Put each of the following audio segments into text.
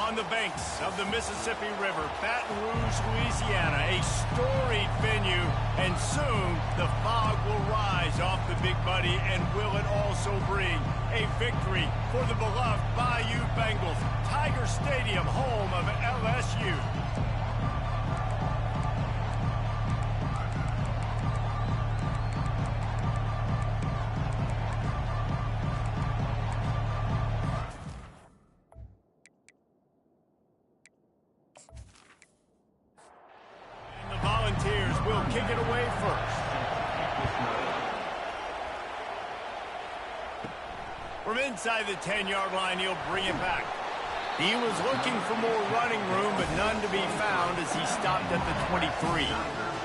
On the banks of the Mississippi River, Baton Rouge, Louisiana, a storied venue, and soon the fog will rise off the Big Muddy, and will it also bring a victory for the beloved Bayou Bengals, Tiger Stadium, home of LSU. Will kick it away first. From inside the 10-yard line, he'll bring it back. He was looking for more running room, but none to be found as he stopped at the 23.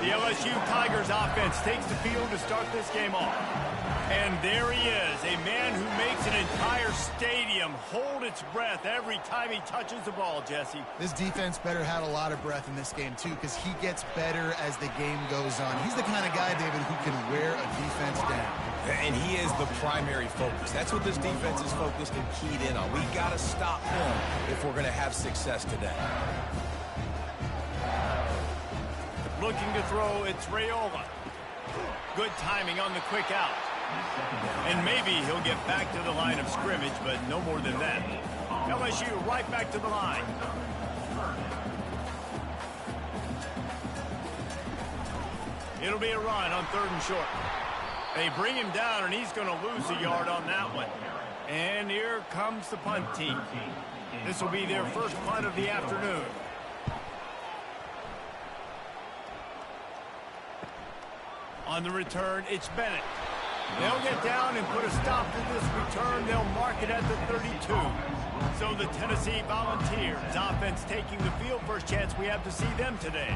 The LSU Tigers offense takes the field to start this game off. And there he is, a man who makes an entire stadium hold its breath every time he touches the ball, Jesse. This defense better have a lot of breath in this game, too, because he gets better as the game goes on. He's the kind of guy, David, who can wear a defense down. And he is the primary focus. That's what this defense is focused and keyed in on. We got to stop him if we're going to have success today. Looking to throw, it's Raiola. Good timing on the quick out. And maybe he'll get back to the line of scrimmage, but no more than that. LSU right back to the line. It'll be a run on 3rd and short. They bring him down, and he's going to lose a yard on that one. And here comes the punt team. This will be their first punt of the afternoon. On the return, it's Bennett. They'll get down and put a stop to this return. They'll mark it at the 32. So the Tennessee Volunteers offense taking the field. First chance we have to see them today.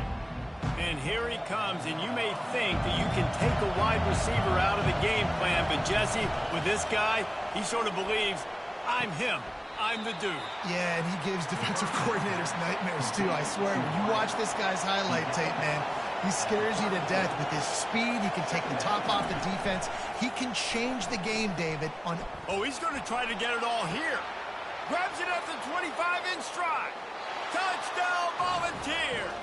And here he comes, and you may think that you can take a wide receiver out of the game plan, but Jesse, with this guy, he sort of believes, I'm him. I'm the dude. Yeah, and he gives defensive coordinators nightmares, too. I swear, when you watch this guy's highlight tape, man, he scares you to death with his speed. He can take the top off the defense. He can change the game, David. Oh, he's going to try to get it all here. Grabs it at the 25 in stride. Touchdown, Volunteers.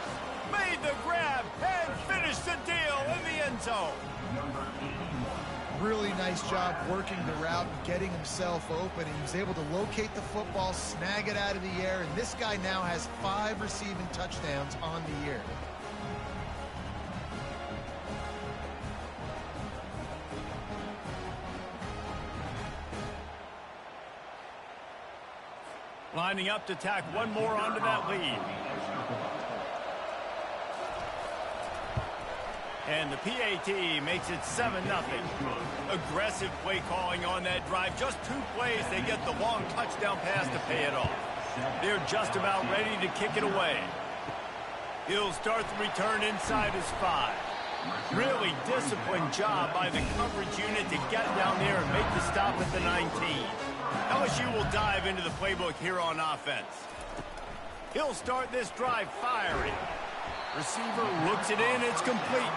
Made the grab and finished the deal in the end zone. Really nice job working the route and getting himself open. He was able to locate the football, snag it out of the air, and this guy now has 5 receiving touchdowns on the year. Lining up to tack one more onto that lead. And the PAT makes it 7-0. Aggressive play calling on that drive. Just 2 plays, they get the long touchdown pass to pay it off. They're just about ready to kick it away. He'll start the return inside his 5. Really disciplined job by the coverage unit to get down there and make the stop at the 19. LSU will dive into the playbook here on offense. He'll start this drive firing. Receiver looks it in, it's complete.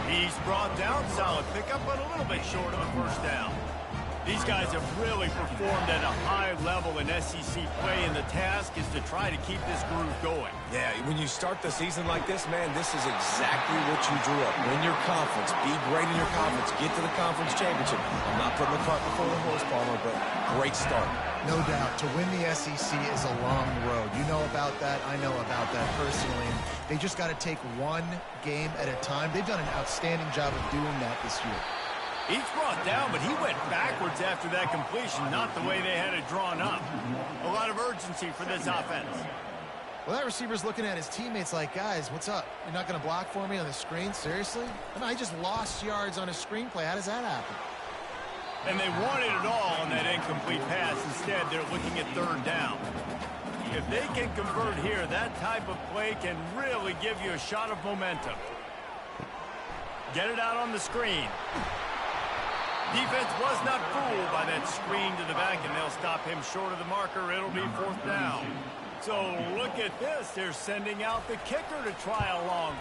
He's brought down, solid pickup, but a little bit short of the first down. These guys have really performed at a high level in SEC play, and the task is to try to keep this groove going. Yeah, when you start the season like this, man, this is exactly what you drew up. Win your conference, be great in your conference, get to the conference championship. I'm not putting the cart before the horse, Palmer, but great start. No doubt. To win the SEC is a long road. You know about that. I know about that personally. And they just got to take one game at a time. They've done an outstanding job of doing that this year. He's brought down, but he went backwards after that completion, not the way they had it drawn up. A lot of urgency for this offense. Well, that receiver's looking at his teammates like, guys, what's up? You're not going to block for me on the screen? Seriously? I mean, I just lost yards on a screenplay. How does that happen? And they wanted it all on that incomplete pass. Instead, they're looking at 3rd down. If they can convert here, that type of play can really give you a shot of momentum. Get it out on the screen. Defense was not fooled by that screen to the back, and they'll stop him short of the marker. It'll be 4th down. So look at this. They're sending out the kicker to try along.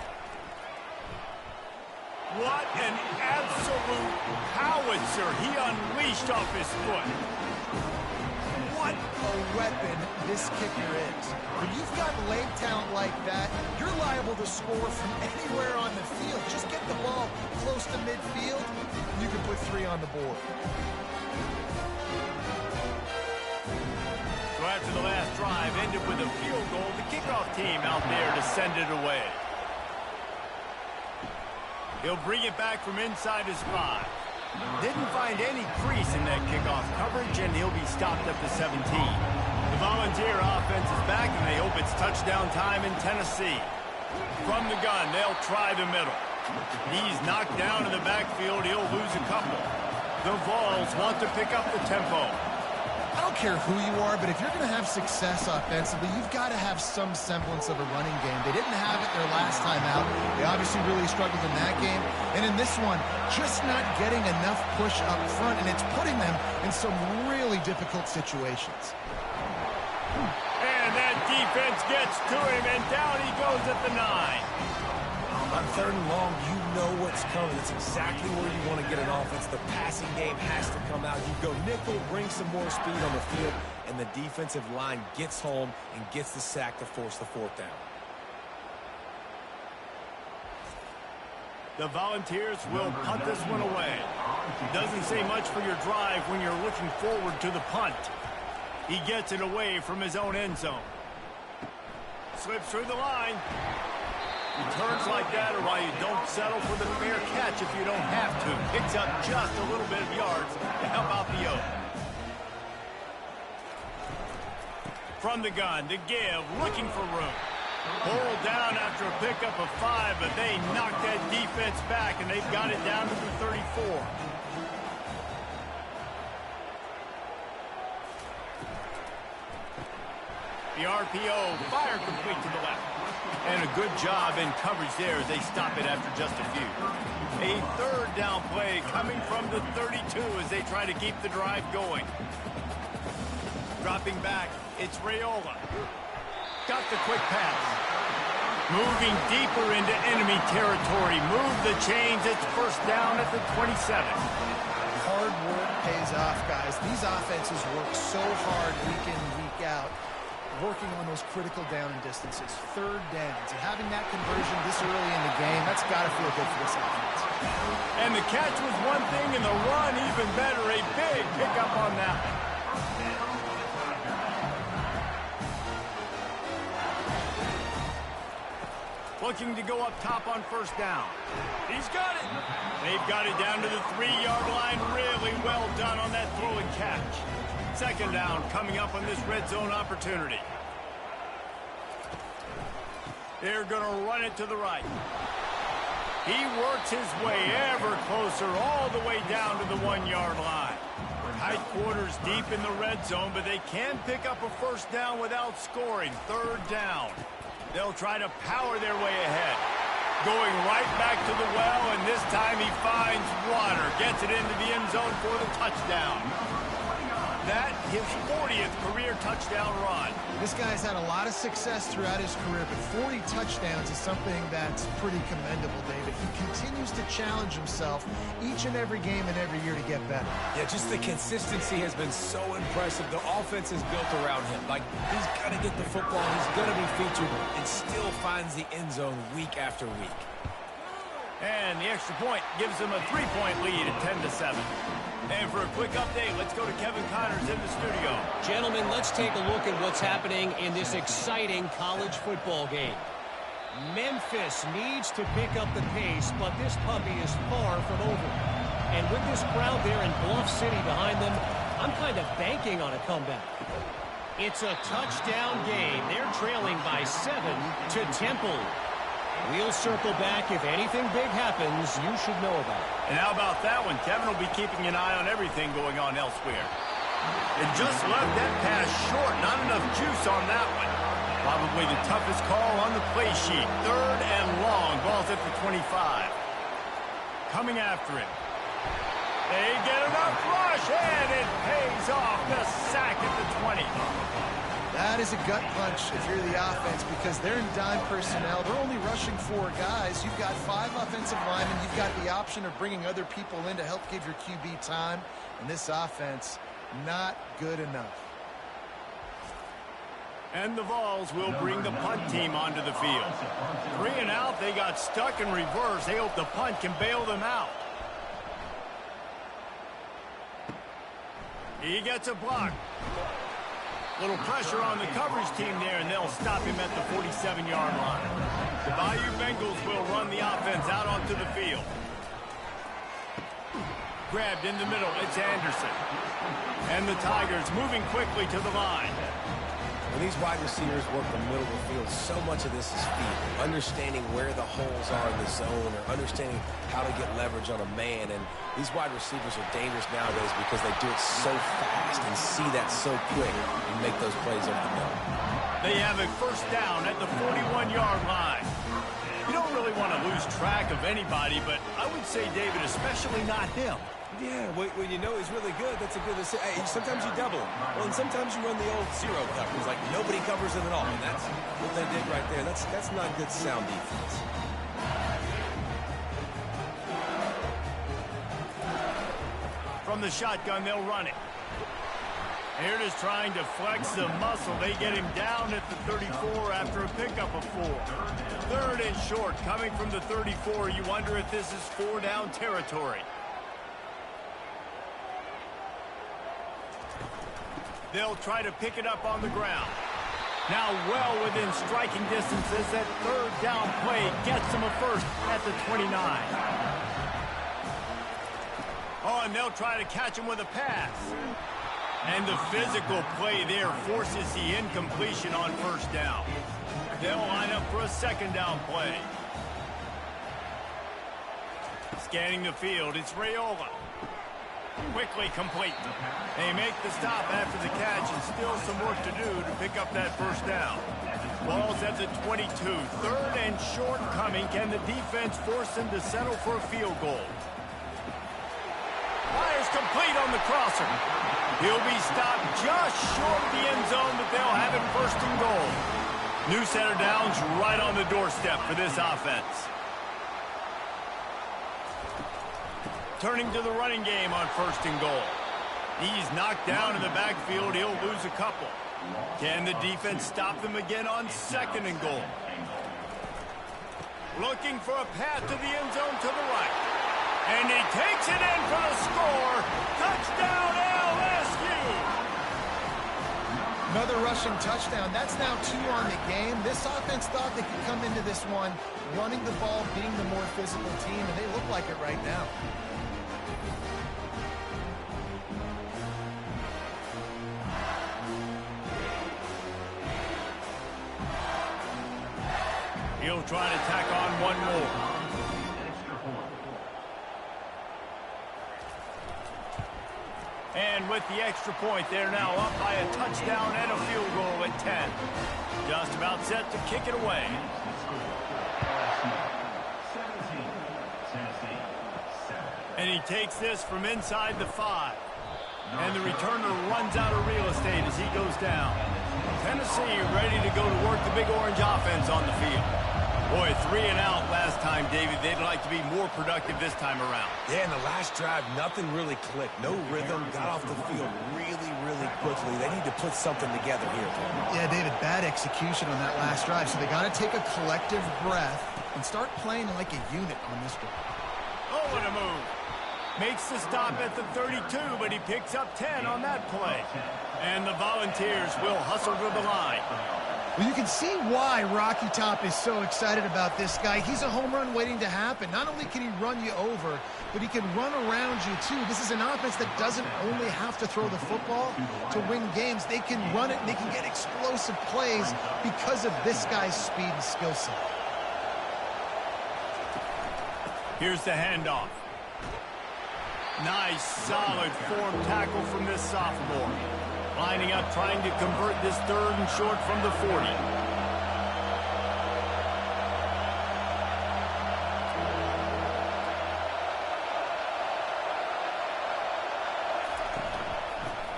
What an absolute howitzer he unleashed off his foot. what a weapon this kicker is. When you've got leg talent like that, you're liable to score from anywhere on the field. Just get the ball close to midfield, and you can put 3 on the board. So after the last drive ended with a field goal, the kickoff team out there to send it away. He'll bring it back from inside his 5. Didn't find any crease in that kickoff coverage, and he'll be stopped at the 17. The Volunteer offense is back, and they hope it's touchdown time in Tennessee. From the gun, they'll try the middle. He's knocked down in the backfield. He'll lose a couple. The Vols want to pick up the tempo. I don't care who you are, but if you're going to have success offensively, you've got to have some semblance of a running game. They didn't have it their last time out. They obviously really struggled in that game. And in this one, just not getting enough push up front, and it's putting them in some really difficult situations. And that defense gets to him, and down he goes at the 9. On 3rd and long, you know what's coming. It's exactly where you want to get an offense. The passing game has to come out. You go nickel, bring some more speed on the field, and the defensive line gets home and gets the sack to force the 4th down. The Volunteers will punt this one away. Doesn't say much for your drive when you're looking forward to the punt. He gets it away from his own end zone. Slips through the line. Returns like that are why you don't settle for the fair catch if you don't have to. Picks up just a little bit of yards to help out the Oak. From the gun, to give, looking for room. Pulled down after a pickup of 5, but they knocked that defense back, and they've got it down to the 34. The RPO, fire complete to the left. And a good job in coverage there as they stop it after just a few. A 3rd down play coming from the 32 as they try to keep the drive going. Dropping back, it's Raiola. Got the quick pass. Moving deeper into enemy territory. Move the chains, it's 1st down at the 27. Hard work pays off, guys. These offenses work so hard week in, week out, working on those critical down and distances, 3rd downs, and having that conversion this early in the game, that's got to feel good for this offense. And the catch was one thing, and the run even better. A big pickup on that one. Looking to go up top on 1st down. He's got it. They've got it down to the 3-yard line. Really well done on that throw and catch. 2nd down coming up on this red zone opportunity. They're going to run it to the right. He works his way ever closer all the way down to the 1-yard line. Tight quarters deep in the red zone, but they can pick up a 1st down without scoring. 3rd down. They'll try to power their way ahead. Going right back to the well, and this time he finds water. Gets it into the end zone for the touchdown. That his 40th career touchdown run. This guy's had a lot of success throughout his career, but 40 touchdowns is something that's pretty commendable, David. He continues to challenge himself each and every game and every year to get better. Yeah, just the consistency has been so impressive. The offense is built around him. Like, he's got to get the football, he's going to be featured, and still finds the end zone week after week. And the extra point gives them a 3-point lead at 10-7. And for a quick update, let's go to Kevin Connors in the studio. Gentlemen, let's take a look at what's happening in this exciting college football game. Memphis needs to pick up the pace, but this puppy is far from over. And with this crowd there in Bluff City behind them, I'm kind of banking on a comeback. It's a touchdown game. They're trailing by 7 to Temple. We'll circle back. If anything big happens, you should know about it. And how about that one? Kevin will be keeping an eye on everything going on elsewhere. And just left that pass short. Not enough juice on that one. Probably the toughest call on the play sheet. 3rd and long. Ball's at the 25. Coming after it. They get enough rush, and it pays off. The sack at the 20. That is a gut punch if you're the offense, because they're in dime personnel. They're only rushing 4 guys. You've got 5 offensive linemen. You've got the option of bringing other people in to help give your QB time. And this offense, not good enough. And the Vols will bring the punt team onto the field. 3 and out, they got stuck in reverse. They hope the punt can bail them out. He gets a block. Little pressure on the coverage team there, and they'll stop him at the 47-yard line. The Bayou Bengals will run the offense out onto the field. Grabbed in the middle, it's Anderson. And the Tigers moving quickly to the line. When these wide receivers work the middle of the field, so much of this is feet. Understanding where the holes are in the zone or understanding how to get leverage on a man. And these wide receivers are dangerous nowadays because they do it so fast and see that so quick and make those plays over the middle. They have a first down at the 41-yard line. You don't really want to lose track of anybody, but I would say, David, especially not him. Yeah, when you know he's really good, that's a good decision. Hey, sometimes you double him. Well, and sometimes you run the old zero coverage, like nobody covers it at all. And that's what they did right there. That's not good sound defense. From the shotgun, they'll run it. Here it is trying to flex the muscle. They get him down at the 34 after a pickup of 4. 3rd and short coming from the 34. You wonder if this is 4-down territory. They'll try to pick it up on the ground. Now well within striking distance as that 3rd down play gets them a first at the 29. Oh, and they'll try to catch him with a pass. And the physical play there forces the incompletion on 1st down. They'll line up for a 2nd down play. Scanning the field, it's Raiola. Quickly complete. They make the stop after the catch and still some work to do to pick up that 1st down. Ball's at the 22. 3rd and short coming. Can the defense force them to settle for a field goal? Fires complete on the crosser. He'll be stopped just short of the end zone, but they'll have it 1st and goal. New set of downs right on the doorstep for this offense. Turning to the running game on 1st and goal. He's knocked down in the backfield. He'll lose a couple. Can the defense stop them again on 2nd and goal? Looking for a path to the end zone to the right. And he takes it in for the score. Touchdown LSU! Another rushing touchdown. That's now 2 on the game. This offense thought they could come into this one running the ball, being the more physical team, and they look like it right now. He'll try to tack on one more. And with the extra point, they're now up by a touchdown and a field goal at 10. Just about set to kick it away. And he takes this from inside the 5. And the returner runs out of real estate as he goes down. Tennessee ready to go to work the Big Orange offense on the field. Boy, 3 and out last time, David. They'd like to be more productive this time around. Yeah, in the last drive, nothing really clicked. No rhythm, got off the field really quickly. They need to put something together here. Yeah, David, bad execution on that last drive. So they got to take a collective breath and start playing like a unit on this one. Oh, what a move. Makes the stop at the 32, but he picks up 10 on that play. And the Volunteers will hustle to the line. Well, you can see why Rocky Top is so excited about this guy. He's a home run waiting to happen. Not only can he run you over, but he can run around you, too. This is an offense that doesn't only have to throw the football to win games. They can run it, and they can get explosive plays because of this guy's speed and skill set. Here's the handoff. Nice, solid form tackle from this sophomore. Lining up, trying to convert this 3rd and short from the 40.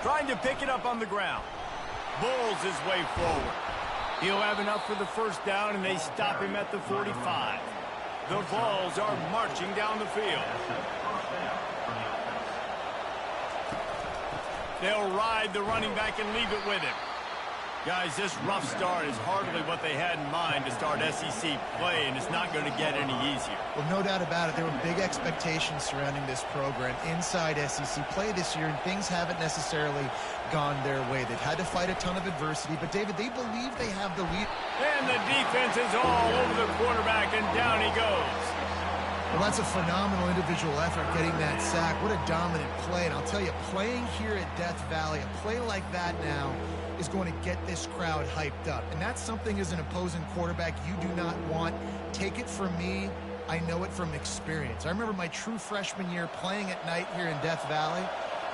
Trying to pick it up on the ground. Bulls his way forward. He'll have enough for the 1st down, and they stop him at the 45. The Vols are marching down the field. They'll ride the running back and leave it with him. Guys, this rough start is hardly what they had in mind to start SEC play, and it's not going to get any easier. Well, no doubt about it. There were big expectations surrounding this program inside SEC play this year, and things haven't necessarily gone their way. They've had to fight a ton of adversity, but, David, they believe they have the lead. And the defense is all over the quarterback, and down he goes. Well, that's a phenomenal individual effort getting that sack. What a dominant play. And I'll tell you, playing here at Death Valley, a play like that now is going to get this crowd hyped up. And that's something as an opposing quarterback you do not want. Take it from me. I know it from experience. I remember my true freshman year playing at night here in Death Valley.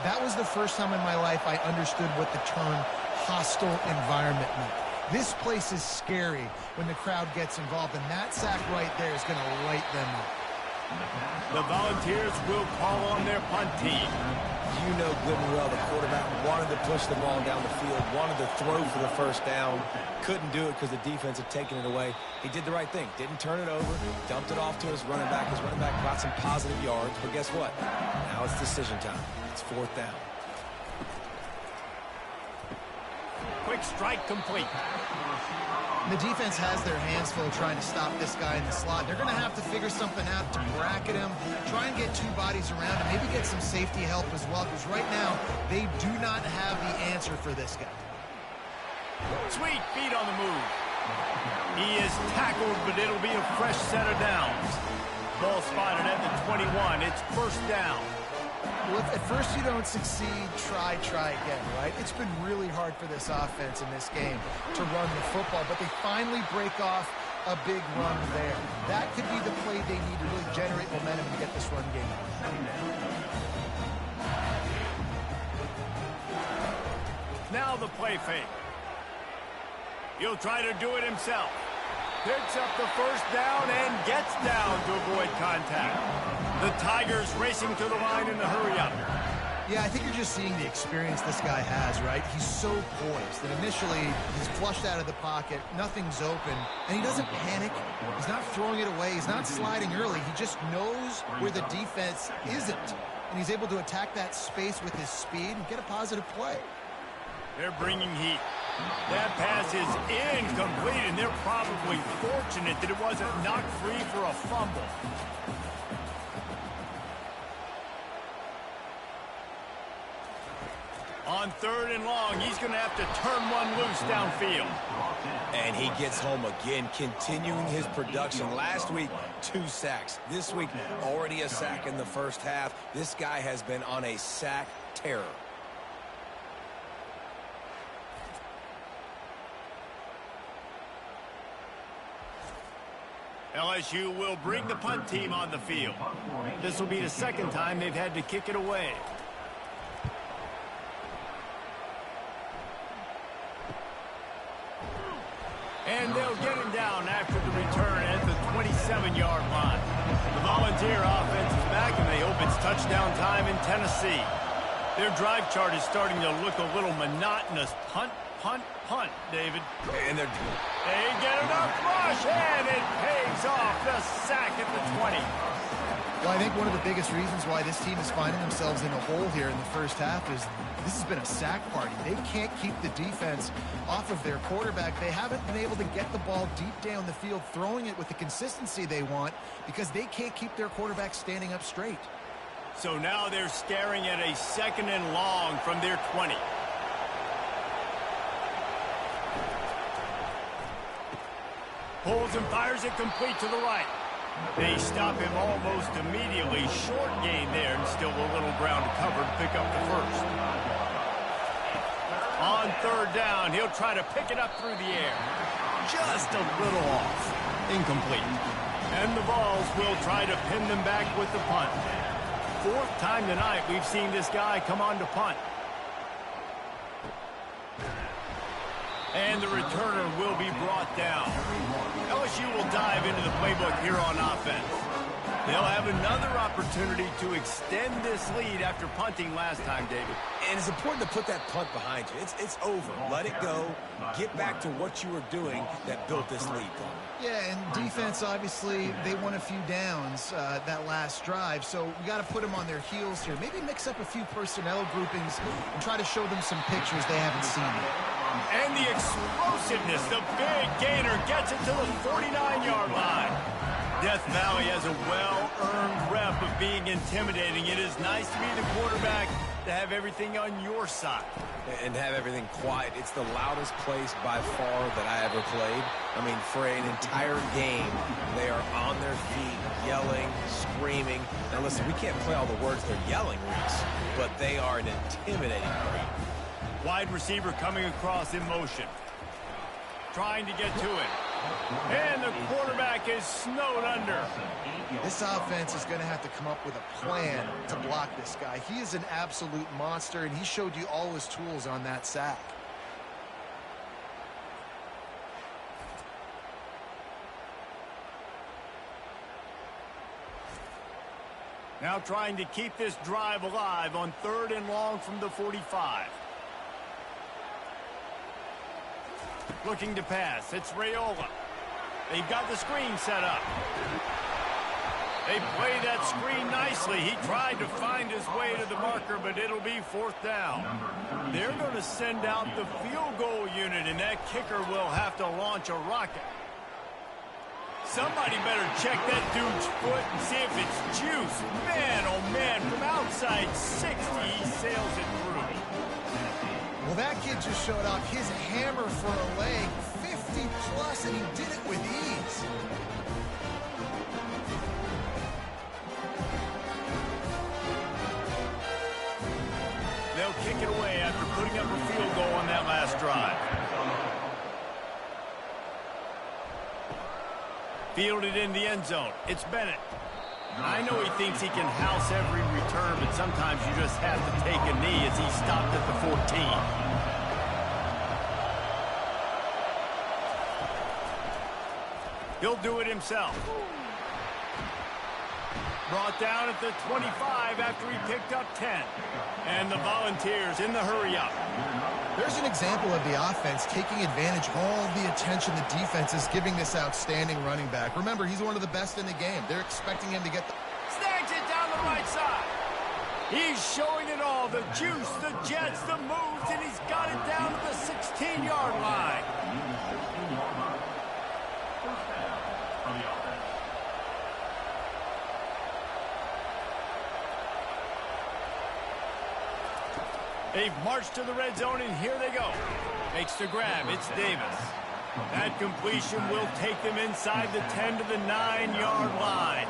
That was the first time in my life I understood what the term hostile environment meant. This place is scary when the crowd gets involved, and that sack right there is going to light them up. The Volunteers will call on their punt team. You know good and well the quarterback wanted to push the ball down the field, wanted to throw for the first down. Couldn't do it because the defense had taken it away. He did the right thing. Didn't turn it over. Dumped it off to his running back. His running back got some positive yards. But guess what? Now it's decision time. It's fourth down. Quick strike complete. The defense has their hands full trying to stop this guy in the slot. They're going to have to figure something out to bracket him, try and get two bodies around him, maybe get some safety help as well, because right now they do not have the answer for this guy. Sweet feet on the move. He is tackled, but it'll be a fresh set of downs. Ball spotted at the 21. It's first down. Well, if at first you don't succeed, try again, right? It's been really hard for this offense in this game to run the football, but they finally break off a big run there. That could be the play they need to really generate momentum and get this run game. Now the play fake. He'll try to do it himself. Picks up the first down and gets down to avoid contact. The Tigers racing to the line in the hurry-up. Yeah, I think you're just seeing the experience this guy has, right? He's so poised that initially he's flushed out of the pocket, nothing's open, and he doesn't panic. He's not throwing it away. He's not sliding early. He just knows where the defense isn't, and he's able to attack that space with his speed and get a positive play. They're bringing heat. That pass is incomplete, and they're probably fortunate that it wasn't knocked free for a fumble. On third and long, he's going to have to turn one loose downfield. And he gets home again, continuing his production. Last week, 2 sacks. This week, already a sack in the first half. This guy has been on a sack terror. LSU will bring the punt team on the field. This will be the second time they've had to kick it away. And they'll get him down after the return at the 27-yard line. The Volunteer offense is back, and they hope it's touchdown time in Tennessee. Their drive chart is starting to look a little monotonous. Punt, punt, punt, David. And they get enough rush, and it pays off. The sack at the 20. Well, I think one of the biggest reasons why this team is finding themselves in a hole here in the first half is this has been a sack party. They can't keep the defense off of their quarterback. They haven't been able to get the ball deep down the field, throwing it with the consistency they want because they can't keep their quarterback standing up straight. So now they're staring at a second and long from their 20. Pulls and fires it complete to the right. They stop him almost immediately. Short gain there, and still a little ground to cover to pick up the first. On third down, he'll try to pick it up through the air. Just a little off. Incomplete. And the Vols will try to pin them back with the punt. Fourth time tonight we've seen this guy come on to punt. And the returner will be brought down. LSU will dive into the playbook here on offense. They'll have another opportunity to extend this lead after punting last time, David. And it's important to put that punt behind you. It's over. Let it go. Get back to what you were doing that built this lead. Yeah, and defense, obviously, they won a few downs that last drive, so we got to put them on their heels here. Maybe mix up a few personnel groupings and try to show them some pictures they haven't seen yet. And the explosiveness, the big gainer gets it to the 49-yard line. Death Valley has a well-earned rep of being intimidating. It is nice to be the quarterback, to have everything on your side. And have everything quiet. It's the loudest place by far that I ever played. I mean, for an entire game, they are on their feet, yelling, screaming. Now listen, we can't play all the words they're yelling, Reese, but they are an intimidating crowd. Wide receiver coming across in motion. Trying to get to it. And the quarterback is snowed under. This offense is going to have to come up with a plan to block this guy. He is an absolute monster, and he showed you all his tools on that sack. Now trying to keep this drive alive on 3rd and long from the 45. Looking to pass. It's Raiola. They've got the screen set up. They play that screen nicely. He tried to find his way to the marker, but it'll be 4th down. They're going to send out the field goal unit, and that kicker will have to launch a rocket. Somebody better check that dude's foot and see if it's juice. Man, oh man, from outside 60, he sails it through. Well, that kid just showed off his hammer for a leg, 50 plus, and he did it with ease. They'll kick it away after putting up a field goal on that last drive. Fielded in the end zone. It's Bennett. I know he thinks he can house every return, but sometimes you just have to take a knee as he stopped at the 14. He'll do it himself. Brought down at the 25 after he picked up 10. And the Volunteers in the hurry-up. There's an example of the offense taking advantage of all the attention the defense is giving this outstanding running back. Remember, he's one of the best in the game. They're expecting him to get the... Snags it down the right side. He's showing it all. The juice, the jets, the moves, and he's got it down to the 16-yard line. They've marched to the red zone, and here they go. Makes the grab. It's Davis. That completion will take them inside the 10 to the 9-yard line.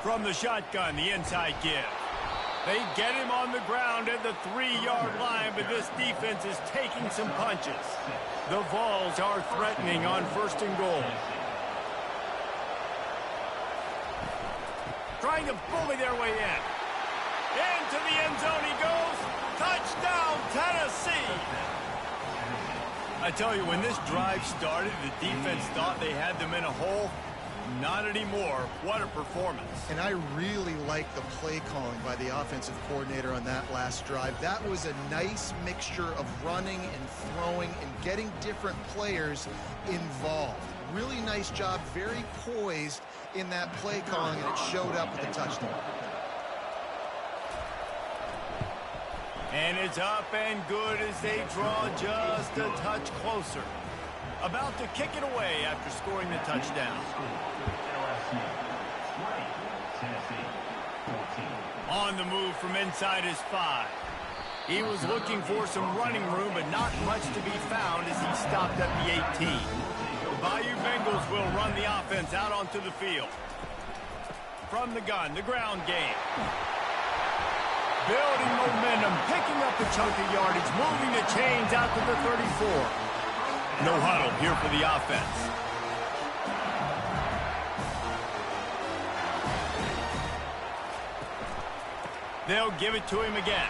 From the shotgun, the inside give. They get him on the ground at the 3-yard line, but this defense is taking some punches. The Vols are threatening on 1st and goal. Trying to bully their way in. Into the end zone he goes. Touchdown, Tennessee. I tell you, when this drive started, the defense thought they had them in a hole. Not anymore. What a performance. And I really like the play calling by the offensive coordinator on that last drive. That was a nice mixture of running and throwing and getting different players involved. Really nice job, very poised in that play calling, and it showed up with the touchdown. And it's up and good as they draw just a touch closer. About to kick it away after scoring the touchdown. On the move from inside his 5. He was looking for some running room, but not much to be found as he stopped at the 18. The Bayou Bengals will run the offense out onto the field. From the gun, the ground game. Building momentum, picking up a chunk of yardage, moving the chains out to the 34. No huddle here for the offense. They'll give it to him again.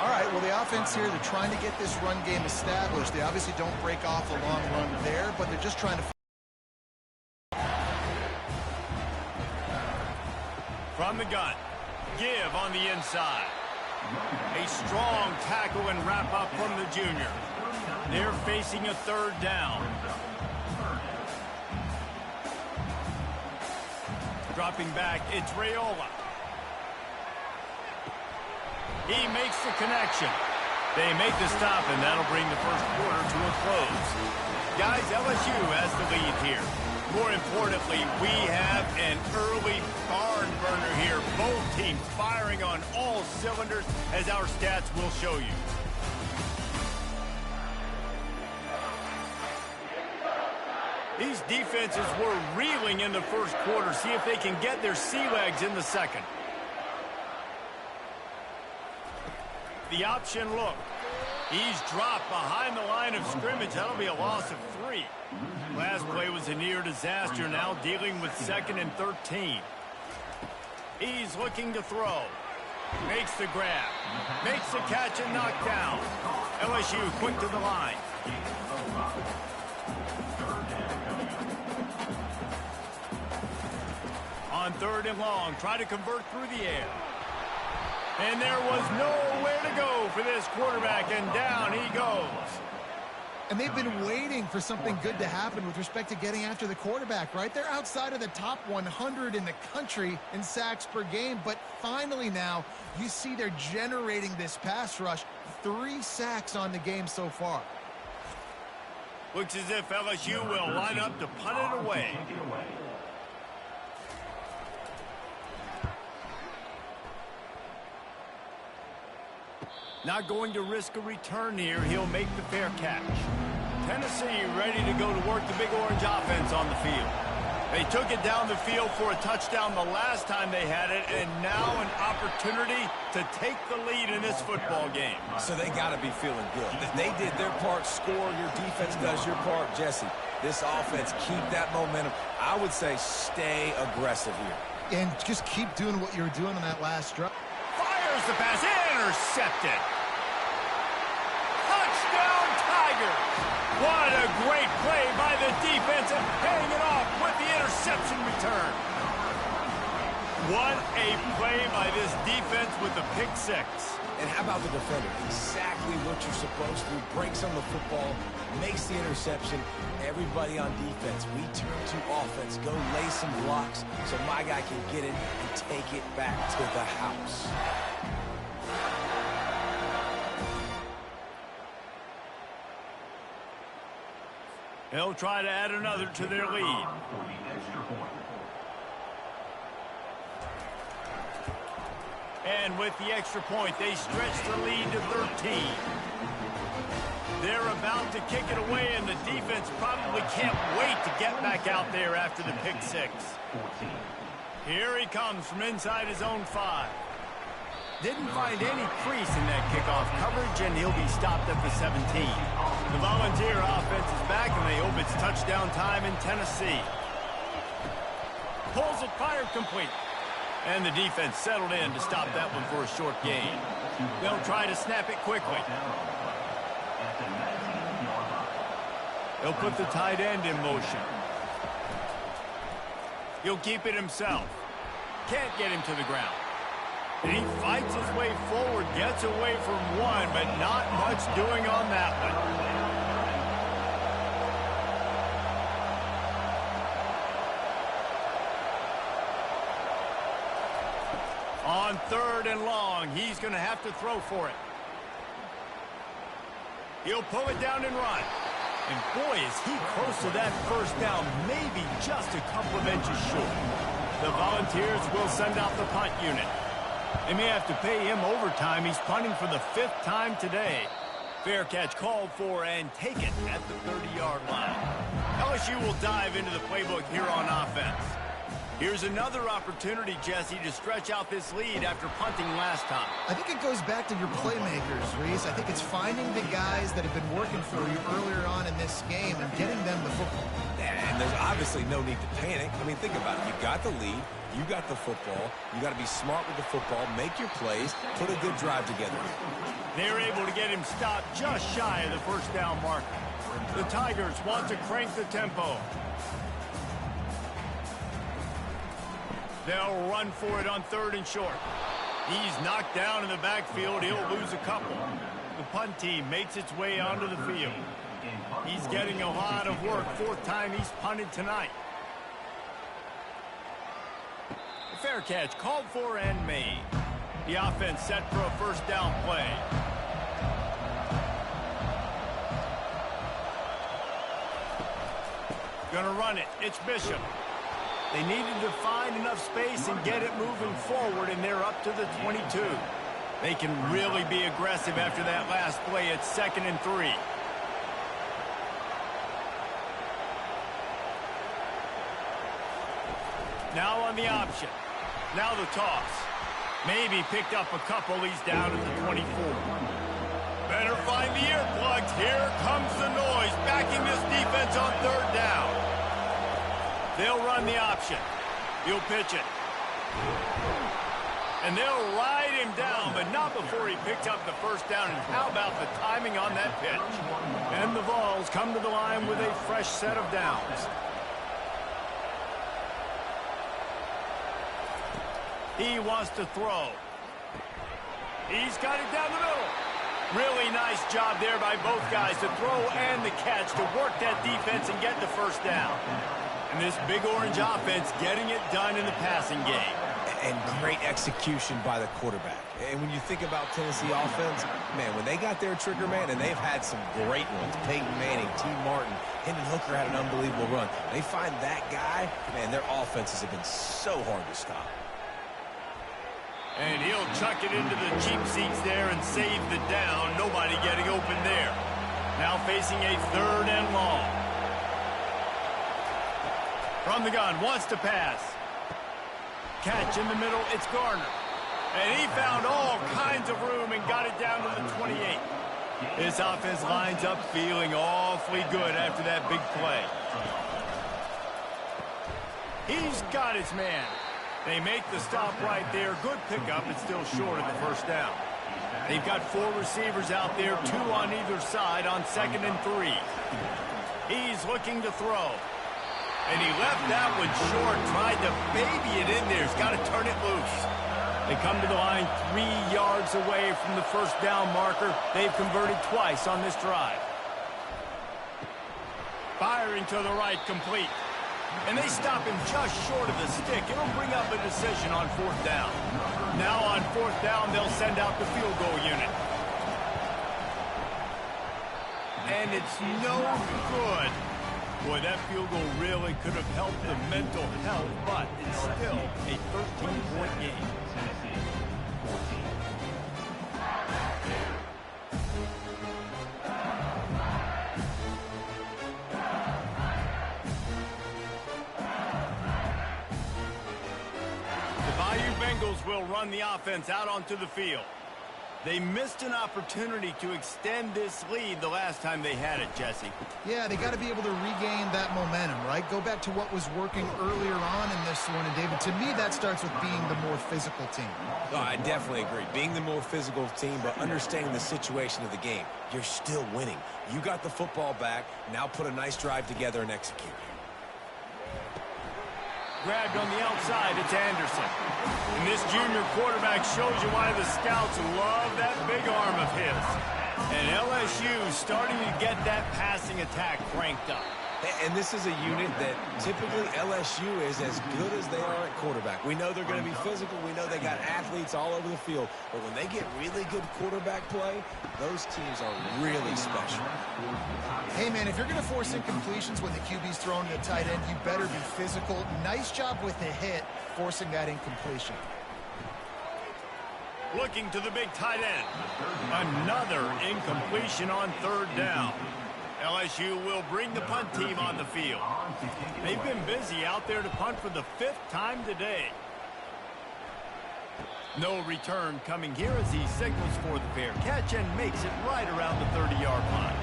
All right, well, the offense here, they're trying to get this run game established. They obviously don't break off a long run there, but they're just trying to... From the gun, give on the inside. A strong tackle and wrap up from the junior. They're facing a 3rd down. Dropping back, it's Raiola. He makes the connection. They make the stop, and that'll bring the first quarter to a close. Guys, LSU has the lead here. More importantly, we have an early barn burner here. Both teams firing on all cylinders, as our stats will show you. These defenses were reeling in the first quarter. See if they can get their sea legs in the second. The option look. He's dropped behind the line of scrimmage. That'll be a loss of 3. Last play was a near disaster. Now dealing with 2nd and 13. He's looking to throw. Makes the grab. Makes the catch and knock down. LSU quick to the line. On 3rd and long, try to convert through the air. And there was nowhere to go for this quarterback, and down he goes. And they've been waiting for something good to happen with respect to getting after the quarterback, right? They're outside of the top 100 in the country in sacks per game, but finally now you see they're generating this pass rush. 3 sacks on the game so far. Looks as if LSU will line up to punt it away. Not going to risk a return here. He'll make the fair catch. Tennessee ready to go to work the Big Orange offense on the field. They took it down the field for a touchdown the last time they had it, and now an opportunity to take the lead in this football game. So they got to be feeling good. They did their part, score. Your defense does your part, Jesse. This offense, keep that momentum. I would say stay aggressive here. And just keep doing what you were doing on that last drive. Fires the pass, intercepted. Touchdown Tigers. What a great play by the defense, and paying it off with the interception return. What a play by this defense with the pick 6. And how about the defender? Exactly what you're supposed to. Breaks on the football, makes the interception. Everybody on defense, we turn to offense. Go lay some blocks so my guy can get it and take it back to the house. They'll try to add another to their lead. And with the extra point, they stretch the lead to 13. They're about to kick it away, and the defense probably can't wait to get back out there after the pick 6. Here he comes from inside his own 5. Didn't find any crease in that kickoff coverage, and he'll be stopped at the 17. The Volunteer offense is back, and they hope it's touchdown time in Tennessee. Pulls it, fired complete. And the defense settled in to stop that one for a short gain. They'll try to snap it quickly. They'll put the tight end in motion. He'll keep it himself. Can't get him to the ground. And he fights his way forward, gets away from one, but not much doing on that one. On 3rd and long, he's going to have to throw for it. He'll pull it down and run. And boy, is he close to that first down, maybe just a couple of inches short. The Volunteers will send out the punt unit. They may have to pay him overtime. He's punting for the 5th time today. Fair catch called for and taken at the 30-yard line. LSU will dive into the playbook here on offense. Here's another opportunity, Jesse, to stretch out this lead after punting last time. I think it goes back to your playmakers, Reese. I think it's finding the guys that have been working for you earlier on in this game and getting them the football. And there's obviously no need to panic. I mean, think about it. You got the lead. You got the football. You got to be smart with the football. Make your plays. Put a good drive together. They're able to get him stopped just shy of the first down marker. The Tigers want to crank the tempo. They'll run for it on 3rd and short. He's knocked down in the backfield. He'll lose a couple. The punt team makes its way onto the field. He's getting a lot of work. 4th time he's punted tonight. The fair catch called for and made. The offense set for a first down play. Gonna run it. It's Bishop. They needed to find enough space and get it moving forward, and they're up to the 22. They can really be aggressive after that last play. It's 2nd and 3. Now on the option. Now the toss. Maybe picked up a couple. He's down at the 24. Better find the earplugs. Here comes the noise, backing this defense on 3rd down. They'll run the option. He'll pitch it. And they'll ride him down, but not before he picks up the first down. And how about the timing on that pitch? And the Vols come to the line with a fresh set of downs. He wants to throw. He's got it down the middle. Really nice job there by both guys to throw and the catch to work that defense and get the first down. And this Big Orange offense getting it done in the passing game. And great execution by the quarterback. And when you think about Tennessee offense, man, when they got their trigger man, and they've had some great ones, Peyton Manning, T. Martin, Hendon Hooker had an unbelievable run. They find that guy, man, their offenses have been so hard to stop. And he'll chuck it into the cheap seats there and save the down. Nobody getting open there. Now facing a 3rd and long. From the gun, wants to pass. Catch in the middle, it's Garner. And he found all kinds of room and got it down to the 28. This offense lines up feeling awfully good after that big play. He's got his man. They make the stop right there. Good pickup. It's still short of the first down. They've got 4 receivers out there, 2 on either side on 2nd and 3. He's looking to throw. And he left that one short, tried to baby it in there. He's got to turn it loose. They come to the line 3 yards away from the first down marker. They've converted twice on this drive. Firing to the right, complete. And they stop him just short of the stick. It'll bring up a decision on 4th down. Now on 4th down, they'll send out the field goal unit. And it's no good. Boy, that field goal really could have helped the mental health, but it's still a 13-point game. Will run the offense out onto the field. They missed an opportunity to extend this lead the last time they had it, Jesse. Yeah, they got to be able to regain that momentum, right? Go back to what was working earlier on in this one. And, David, to me, that starts with being the more physical team. Oh, I definitely agree. Being the more physical team, but understanding the situation of the game. You're still winning. You got the football back. Now put a nice drive together and execute. Grabbed on the outside, it's Anderson. And this junior quarterback shows you why the scouts love that big arm of his. And LSU starting to get that passing attack cranked up. And this is a unit that typically LSU is as good as they are at quarterback. We know they're going to be physical. We know they got athletes all over the field. But when they get really good quarterback play, those teams are really special. Hey, man, if you're going to force incompletions when the QB's throwing to the tight end, you better be physical. Nice job with the hit, forcing that incompletion. Looking to the big tight end. Another incompletion on 3rd down. LSU will bring the punt team on the field. They've been busy out there to punt for the 5th time today. No return coming here as he signals for the fair catch and makes it right around the 30-yard line.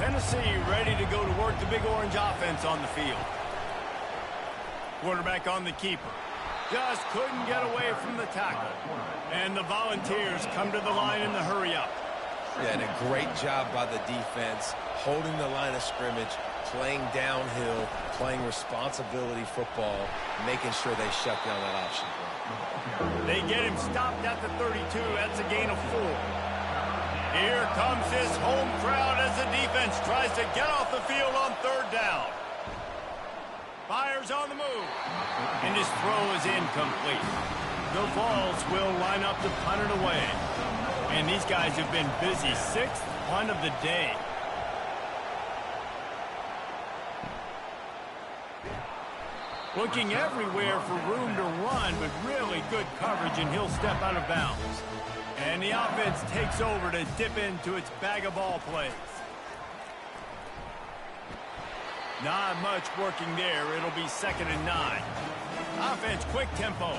Tennessee ready to go to work the Big Orange offense on the field. Quarterback on the keeper. Just couldn't get away from the tackle. And the Volunteers come to the line in the hurry-up. Yeah, and a great job by the defense, holding the line of scrimmage, playing downhill, playing responsibility football, making sure they shut down that option play. They get him stopped at the 32. That's a gain of 4. Here comes his home crowd as the defense tries to get off the field on 3rd down. Fires on the move. And his throw is incomplete. The Vols will line up to punt it away. And these guys have been busy. 6th punt of the day. Looking everywhere for room to run, but really good coverage, and he'll step out of bounds. And the offense takes over to dip into its bag of ball plays. Not much working there. It'll be 2nd and 9. Offense, quick tempo.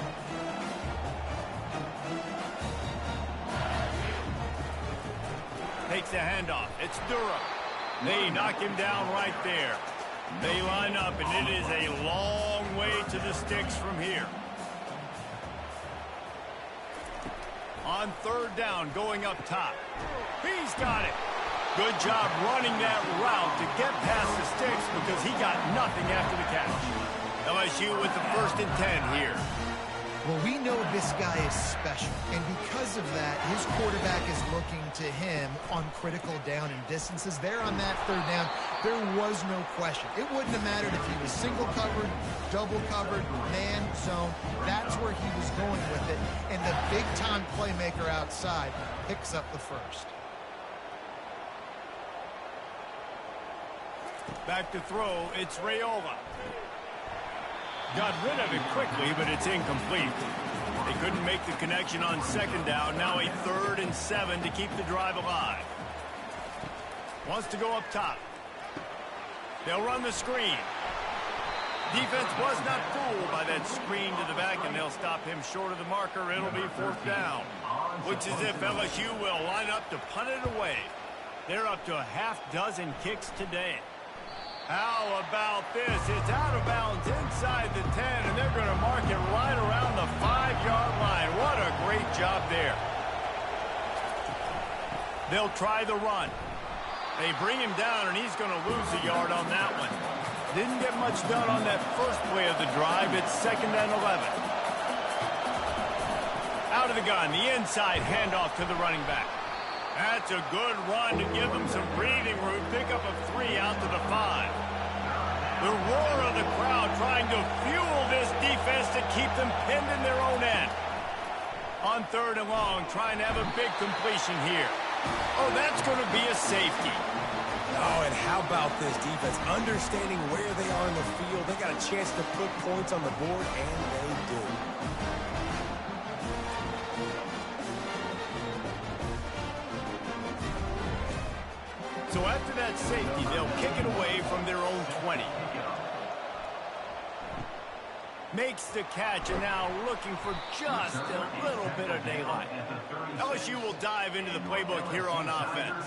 Takes the handoff. It's Durham. They knock him down right there. They line up, and it is a long way to the sticks from here. On 3rd down, going up top. He's got it. Good job running that route to get past the sticks because he got nothing after the catch. LSU with the 1st and 10 here. Well, we know this guy is special, and because of that, his quarterback is looking to him on critical down and distances. There on that 3rd down, there was no question. It wouldn't have mattered if he was single covered, double covered, man, zone. That's where he was going with it, and the big-time playmaker outside picks up the 1st. Back to throw, it's Raiola. Got rid of it quickly, but it's incomplete. They couldn't make the connection on 2nd down. Now a 3rd and 7 to keep the drive alive. Wants to go up top. They'll run the screen. Defense was not fooled by that screen to the back, and they'll stop him short of the marker. It'll be 4th down. Looks as if LSU will line up to punt it away. They're up to a half-dozen kicks today. How about this? It's out of bounds inside the 10, and they're going to mark it right around the 5-yard line. What a great job there. They'll try the run. They bring him down, and he's going to lose a yard on that one. Didn't get much done on that first play of the drive. It's 2nd and 11. Out of the gun, the inside handoff to the running back. That's a good run to give them some breathing room. Pick up a 3 out to the 5. The roar of the crowd trying to fuel this defense to keep them pinned in their own end. On 3rd and long, trying to have a big completion here. Oh, that's going to be a safety. Oh, and how about this defense? Understanding where they are in the field. They got a chance to put points on the board, and they do. So after that safety, they'll kick it away from their own 20. Makes the catch, and now looking for just a little bit of daylight. LSU will dive into the playbook here on offense.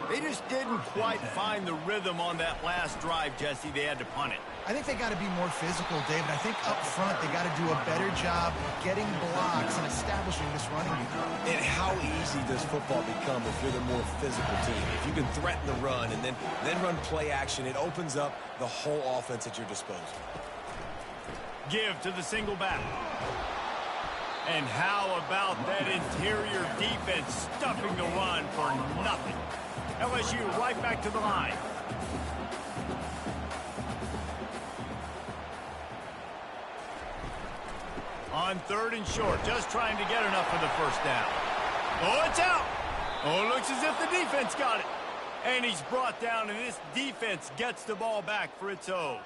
They just didn't quite find the rhythm on that last drive, Jesse. They had to punt it. I think they got to be more physical, David. I think up front they got to do a better job getting blocks and establishing this running game. And how easy does football become if you're the more physical team? If you can threaten the run and then run play action, it opens up the whole offense at your disposal. Give to the single back. And how about that interior defense stuffing the run for nothing? LSU right back to the line. On 3rd and short, just trying to get enough for the 1st down. Oh, it's out. Oh, it looks as if the defense got it. And he's brought down, and this defense gets the ball back for its own.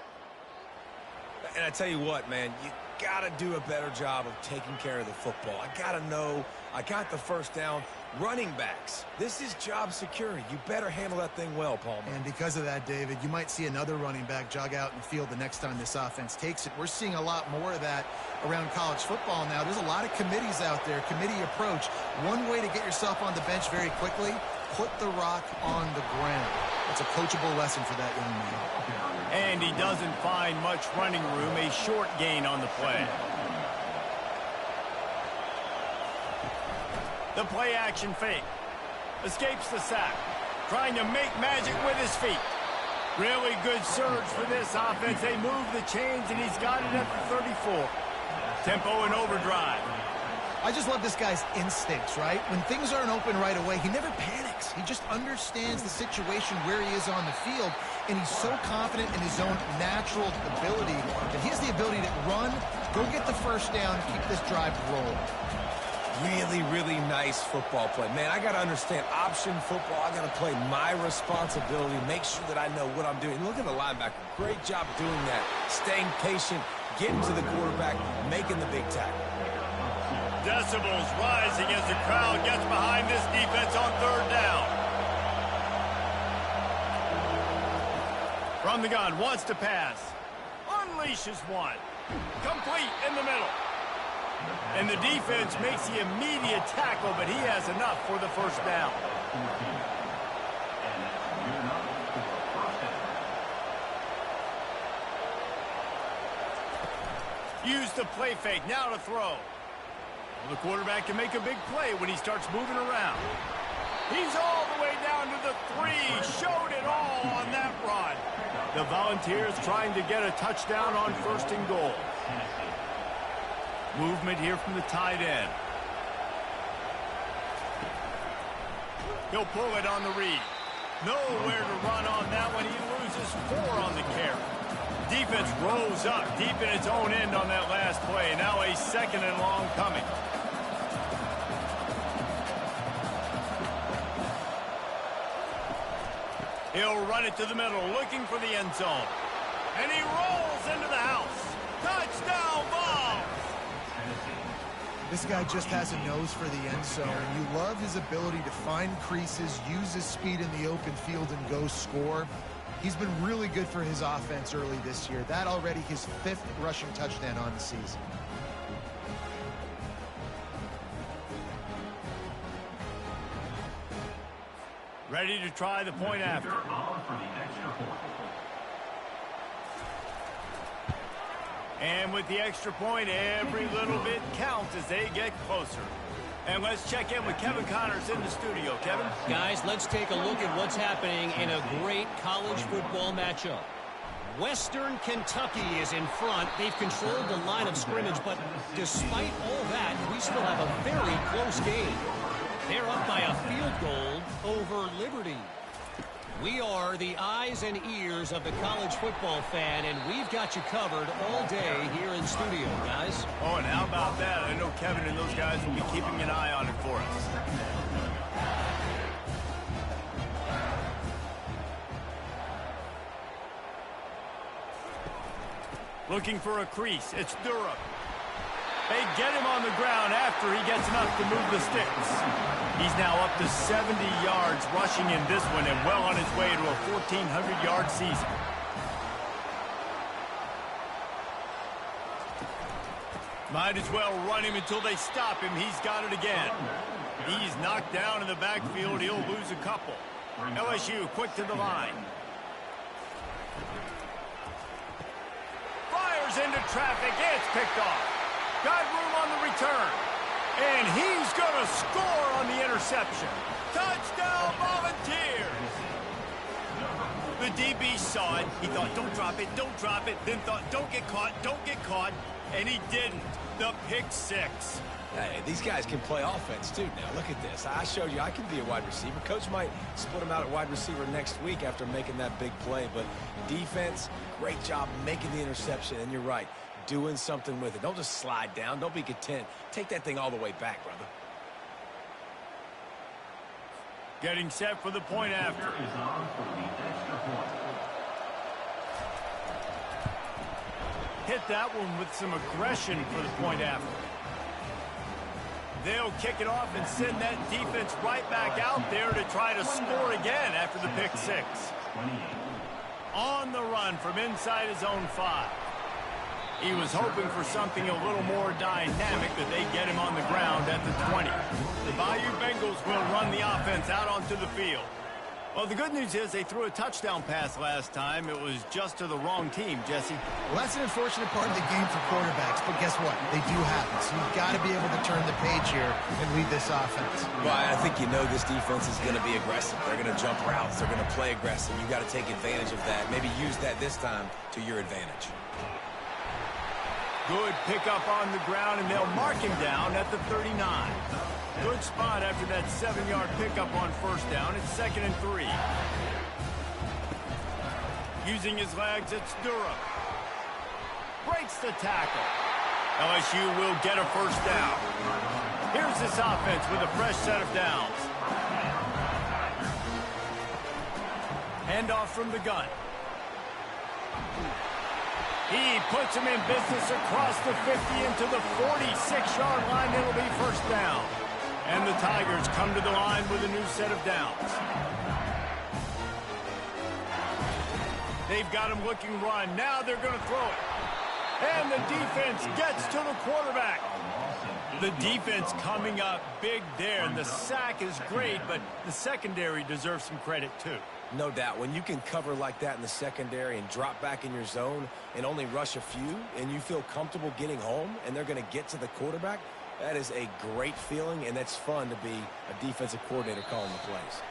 And I tell you what, man, you got to do a better job of taking care of the football. I got to know I got the 1st down. Running backs, this is job security. You better handle that thing well, Palmer. And because of that, David, you might see another running back jog out in the field the next time this offense takes it. We're seeing a lot more of that around college football now. There's a lot of committees out there, committee approach. One way to get yourself on the bench very quickly, put the rock on the ground. It's a coachable lesson for that young man. And he doesn't find much running room, a short gain on the play. The play action fake. Escapes the sack. Trying to make magic with his feet. Really good surge for this offense. They move the chains, and he's got it at the 34. Tempo and overdrive. I just love this guy's instincts, right? When things aren't open right away, he never panics. He just understands the situation where he is on the field, and he's so confident in his own natural ability that he has the ability to run, go get the first down, and keep this drive rolling. Really, really nice football play. Man, I got to understand option football. I got to play my responsibility, make sure that I know what I'm doing. Look at the linebacker. Great job doing that. Staying patient, getting to the quarterback, making the big tackle. Decibels rising as the crowd gets behind this defense on third down. From the gun, wants to pass. Unleashes one. Complete in the middle. And the defense makes the immediate tackle, but he has enough for the first down. Use the play fake, now to throw. The quarterback can make a big play when he starts moving around. He's all the way down to the 3. Showed it all on that run. The Volunteers trying to get a touchdown on 1st and goal. Movement here from the tight end. He'll pull it on the read. Nowhere to run on that one. He loses 4 on the carry. Defense rolls up deep in its own end on that last play. Now a 2nd and long coming. He'll run it to the middle, looking for the end zone. And he rolls into the house. Touchdown, Vols! This guy just has a nose for the end zone, and you love his ability to find creases, use his speed in the open field, and go score. He's been really good for his offense early this year. That already his 5th rushing touchdown on the season. Ready to try the point after. And with the extra point, every little bit counts as they get closer. And let's check in with Kevin Connors in the studio. Kevin? Guys, let's take a look at what's happening in a great college football matchup. Western Kentucky is in front. They've controlled the line of scrimmage, but despite all that, we still have a very close game. They're up by a field goal over Liberty. We are the eyes and ears of the college football fan, and we've got you covered all day here in studio, guys. Oh, and how about that? I know Kevin and those guys will be keeping an eye on it for us. Looking for a crease. It's Durham. They get him on the ground after he gets enough to move the sticks. He's now up to 70 yards rushing in this one and well on his way to a 1,400-yard season. Might as well run him until they stop him. He's got it again. He's knocked down in the backfield. He'll lose a couple. LSU quick to the line. Fires into traffic. It's picked off. Got room on the return. And he's going to score on the interception. Touchdown, Volunteers! The DB saw it. He thought, don't drop it, don't drop it. Then thought, don't get caught. And he didn't. The pick 6. Hey, these guys can play offense, too. Now, look at this. I showed you I can be a wide receiver. Coach might split him out at wide receiver next week after making that big play. But defense, great job making the interception. And you're right. Doing something with it. Don't just slide down. Don't be content. Take that thing all the way back, brother. Getting set for the point after. Hit that one with some aggression for the point after. They'll kick it off and send that defense right back out there to try to score again after the pick 6. On the run from inside his own 5. He was hoping for something a little more dynamic, that they get him on the ground at the 20. The Bayou Bengals will run the offense out onto the field. Well, the good news is they threw a touchdown pass last time. It was just to the wrong team, Jesse. Well, that's an unfortunate part of the game for quarterbacks, but guess what? They do happen. So you've got to be able to turn the page here and lead this offense. Well, I think you know this defense is going to be aggressive. They're going to jump routes. They're going to play aggressive. You've got to take advantage of that. Maybe use that this time to your advantage. Good pickup on the ground, and they'll mark him down at the 39. Good spot after that 7-yard pickup on first down. It's 2nd and 3. Using his legs, it's Durham. Breaks the tackle. LSU will get a first down. Here's this offense with a fresh set of downs. Handoff from the gun. He puts him in business across the 50 into the 46-yard line. It'll be first down. And the Tigers come to the line with a new set of downs. They've got him looking run. Now they're going to throw it. And the defense gets to the quarterback. The defense coming up big there. And the sack is great, but the secondary deserves some credit too. No doubt. When you can cover like that in the secondary and drop back in your zone and only rush a few, and you feel comfortable getting home and they're going to get to the quarterback, that is a great feeling, and that's fun to be a defensive coordinator calling the plays.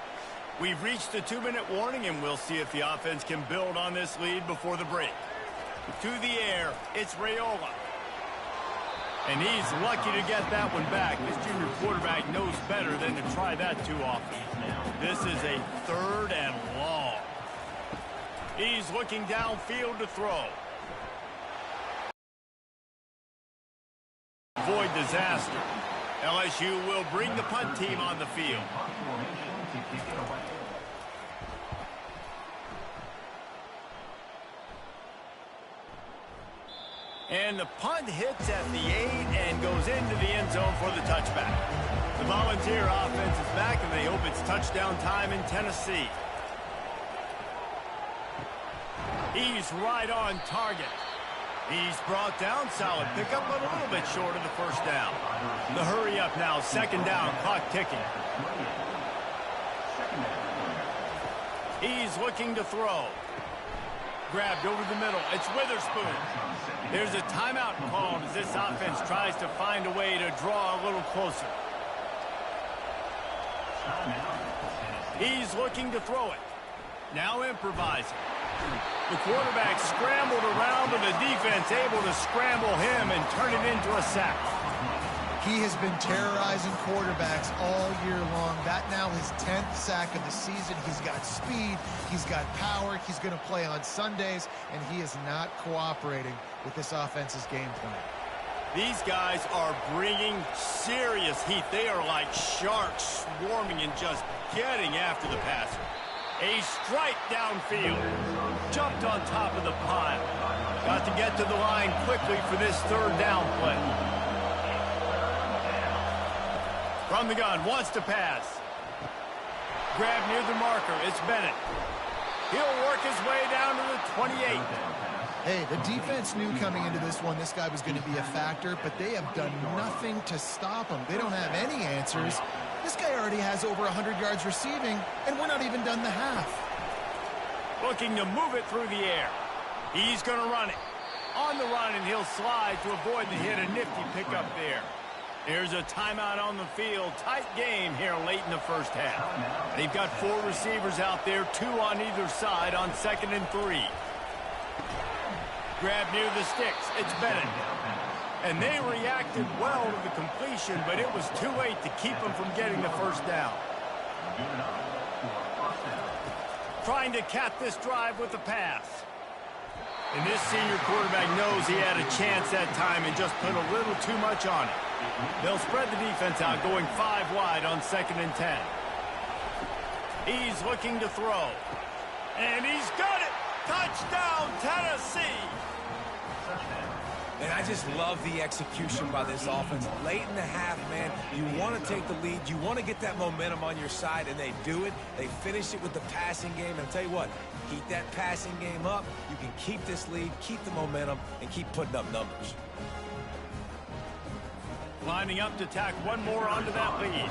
We've reached the 2-minute warning, and we'll see if the offense can build on this lead before the break. To the air, it's Raiola. And he's lucky to get that one back. This junior quarterback knows better than to try that too often. This is a 3rd and long. He's looking downfield to throw. Avoid disaster. LSU will bring the punt team on the field. And the punt hits at the 8 and goes into the end zone for the touchback. The Volunteer offense is back, and they hope it's touchdown time in Tennessee. He's right on target. He's brought down, solid pickup, but a little bit short of the first down. The hurry up now, 2nd down, clock ticking. He's looking to throw. Grabbed over the middle. It's Witherspoon. There's a timeout called as this offense tries to find a way to draw a little closer. He's looking to throw it. Now improvising. The quarterback scrambled around, but the defense able to scramble him and turn it into a sack. He has been terrorizing quarterbacks all year long. That now his 10th sack of the season. He's got speed. He's got power. He's going to play on Sundays, and he is not cooperating with this offense's game plan. These guys are bringing serious heat. They are like sharks swarming and just getting after the passer. A strike downfield. Jumped on top of the pile. Got to get to the line quickly for this 3rd down play. From the gun, wants to pass. Grab near the marker, it's Bennett. He'll work his way down to the 28. Hey, the defense knew coming into this one this guy was going to be a factor, but they have done nothing to stop him. They don't have any answers. This guy already has over 100 yards receiving, and we're not even done the half. Looking to move it through the air. He's going to run it. On the run, and he'll slide to avoid the hit. A nifty pickup there. Here's a timeout on the field. Tight game here late in the first half. They've got 4 receivers out there, 2 on either side on 2nd and 3. Grab near the sticks. It's Bennett. And they reacted well to the completion, but it was too late to keep them from getting the first down. Trying to cap this drive with the pass. And this senior quarterback knows he had a chance that time and just put a little too much on it. They'll spread the defense out, going 5 wide on 2nd and 10. He's looking to throw. And he's got it! Touchdown, Tennessee! And I just love the execution by this offense. Late in the half, man, you want to take the lead. You want to get that momentum on your side, and they do it. They finish it with the passing game. And I'll tell you what, keep that passing game up. You can keep this lead, keep the momentum, and keep putting up numbers. Lining up to tack one more onto that lead.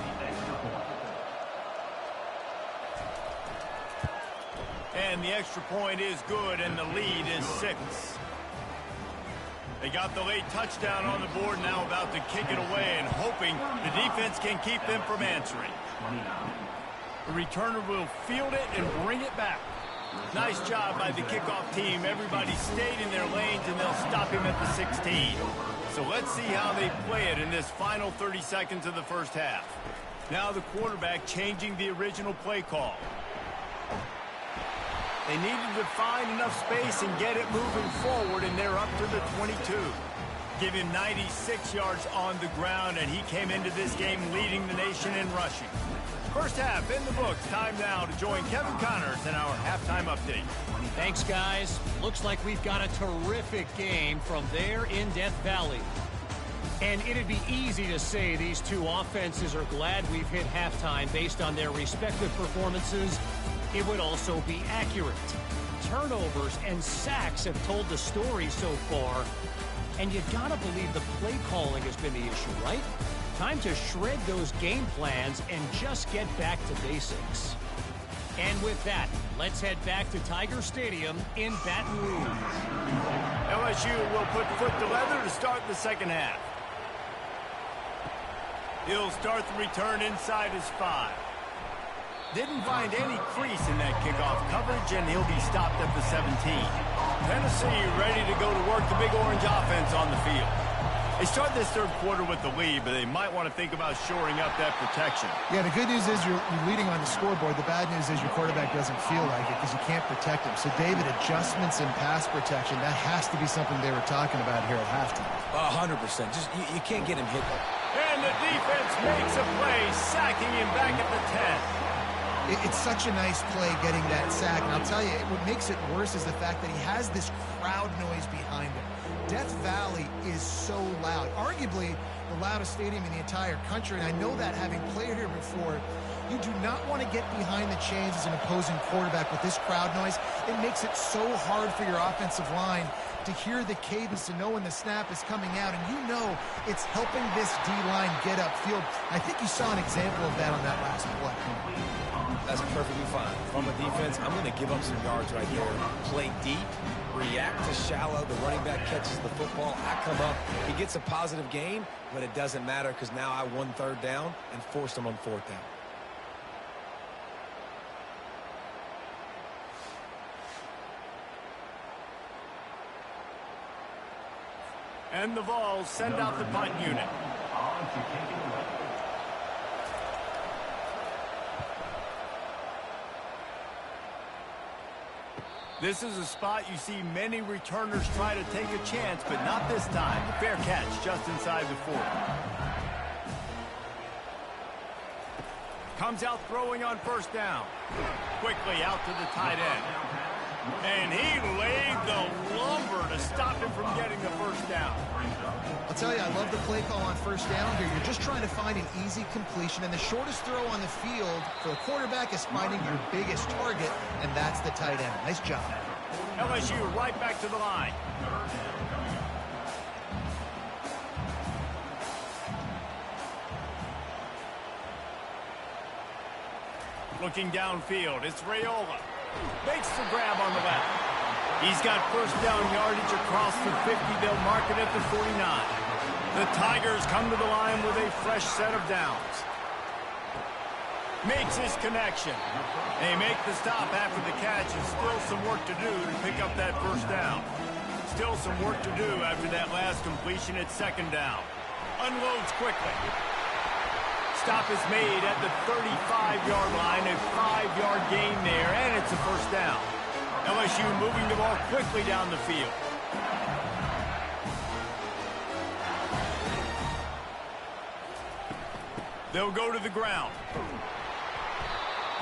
And the extra point is good, and the lead is 6. They got the late touchdown on the board, now about to kick it away and hoping the defense can keep them from answering. The returner will field it and bring it back. Nice job by the kickoff team. Everybody stayed in their lanes, and they'll stop him at the 16. So let's see how they play it in this final 30 seconds of the first half. Now the quarterback changing the original play call. They needed to find enough space and get it moving forward, and they're up to the 22. Give him 96 yards on the ground, and he came into this game leading the nation in rushing. First half in the books. Time now to join Kevin Connors in our halftime update. Thanks, guys. Looks like we've got a terrific game from there in Death Valley. And it'd be easy to say these two offenses are glad we've hit halftime based on their respective performances. It would also be accurate. Turnovers and sacks have told the story so far. And you gotta believe the play calling has been the issue, right? Time to shred those game plans and just get back to basics. And with that, let's head back to Tiger Stadium in Baton Rouge. LSU will put foot to leather to start the second half. He'll start the return inside his 5. Didn't find any crease in that kickoff coverage, and he'll be stopped at the 17. Tennessee ready to go to work the Big Orange offense on the field. They start this third quarter with the lead, but they might want to think about shoring up that protection. Yeah, the good news is you're leading on the scoreboard. The bad news is your quarterback doesn't feel like it because you can't protect him. So, David, adjustments in pass protection, that has to be something they were talking about here at halftime. 100%. Just you can't get him hit. And the defense makes a play, sacking him back at the 10. It's such a nice play getting that sack. And I'll tell you, what makes it worse is the fact that he has this crowd noise behind him. Death Valley is so loud. Arguably the loudest stadium in the entire country. And I know that having played here before, you do not want to get behind the chains as an opposing quarterback with this crowd noise. It makes it so hard for your offensive line to hear the cadence, to know when the snap is coming out. And you know it's helping this D-line get upfield. I think you saw an example of that on that last play. That's perfectly fine. From a defense, I'm going to give up some yards right there. Play deep, react to shallow. The running back catches the football. I come up. He gets a positive gain, but it doesn't matter because now I won third down and forced him on fourth down. And the Vols send out the punt unit. This is a spot you see many returners try to take a chance, but not this time. The fair catch just inside the 40. Comes out throwing on first down. Quickly out to the tight end. And he laid the lumber to stop him from getting the first down. I'll tell you, I love the play call on first down here. You're just trying to find an easy completion, and the shortest throw on the field for the quarterback is finding your biggest target, and that's the tight end. Nice job. LSU right back to the line. Looking downfield, it's Raiola. Makes the grab on the left. He's got first down yardage across the 50. They'll mark it at the 49. The Tigers come to the line with a fresh set of downs. Makes his connection. They make the stop after the catch, and still some work to do to pick up that first down. Still some work to do after that last completion at second down. Unloads quickly. Stop is made at the 35-yard line, a 5-yard gain there, and it's a first down. LSU moving the ball quickly down the field. They'll go to the ground.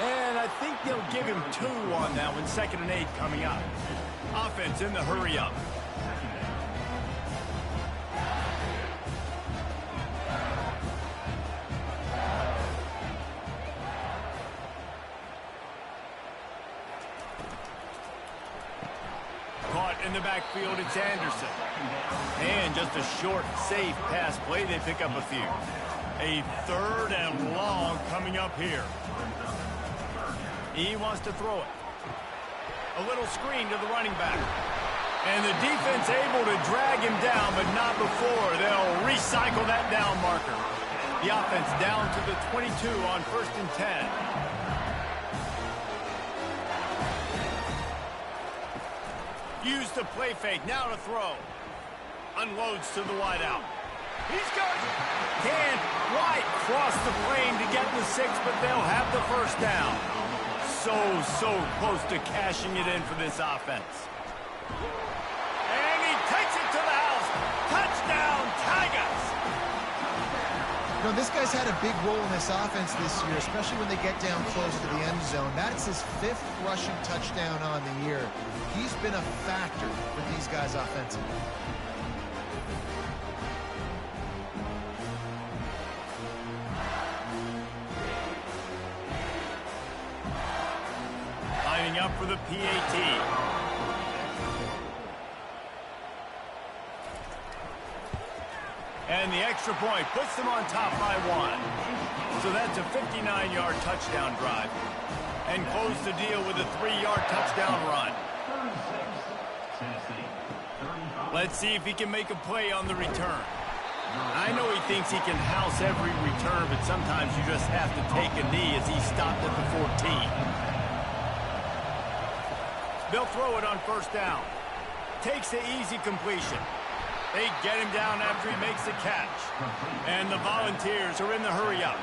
And I think they'll give him 2 on that one, 2nd and 8 coming up. Offense in the hurry up. In the backfield, it's Anderson. And just a short, safe pass play. They pick up a few. A 3rd and long coming up here. He wants to throw it. A little screen to the running back. And the defense able to drag him down, but not before. They'll recycle that down marker. The offense down to the 22 on 1st and 10. Use the play fake. Now to throw. Unloads to the wideout. He's going. Can't quite cross the plane to get the 6, but they'll have the first down. So close to cashing it in for this offense. And he takes it to the house. Touchdown, Tigers! You know, this guy's had a big role in this offense this year, especially when they get down close to the end zone. That's his 5th rushing touchdown on the year. He's been a factor for these guys offensively. Lining up for the PAT. And the extra point puts them on top by 1. So that's a 59-yard touchdown drive. And close the deal with a 3-yard touchdown run. Let's see if he can make a play on the return. I know he thinks he can house every return, but sometimes you just have to take a knee as he stopped at the 14. They'll throw it on first down. Takes the easy completion. They get him down after he makes the catch. And the Volunteers are in the hurry-up.